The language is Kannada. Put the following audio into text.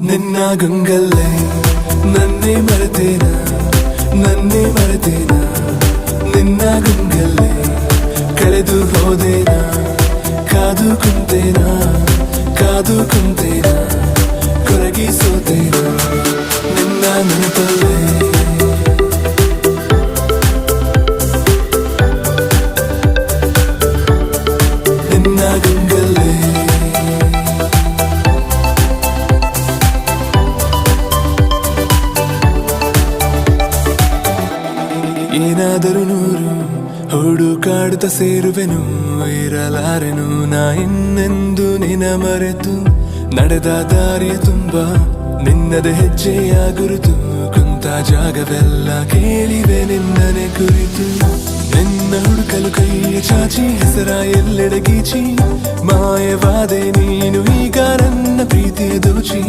ನಿನ್ನ ಗಂಗಲ್ಲೇ ನನ್ನೇ ಮರೆತೇನ ನಿನ್ನ ಗಂಗಲ್ಲೇ ಕಳೆದು ಹೋದೇನಾ ಕಾದು ಕುಂತೇನಾ ಕೊರಗಿ ಸೋತೇನಾ ನಿನ್ನ ನೆನಪಲ್ಲೇ ನಿನ್ನ ಗಂಗಲ್ಲೇ ಏನಾದರೂ ನೂರು ಹುಡುಕಾಡುತ್ತ ಸೇರುವೆನು ಇರಲಾರೆನು ನಾ ಇನ್ನೆಂದು ನಿನ ಮರೆತು ನಡೆದ ದಾರಿಯ ತುಂಬ ನಿನ್ನದ ಹೆಜ್ಜೆಯ ಗುರುತು ಕುಂತ ಜಾಗವೆಲ್ಲ ಕೇಳಿವೆ ನಿನ್ನನೆ ಕುರಿತು ನಿನ್ನ ಹುಡುಕಲು ಕೈಯ ಚಾಚಿ ಹೆಸರ ಎಲ್ಲೆಡೆ ಗೀಚಿ ಮಾಯವಾದೆ ನೀನು ಈಗ ನನ್ನ ಪ್ರೀತಿಯ ದೋಚಿ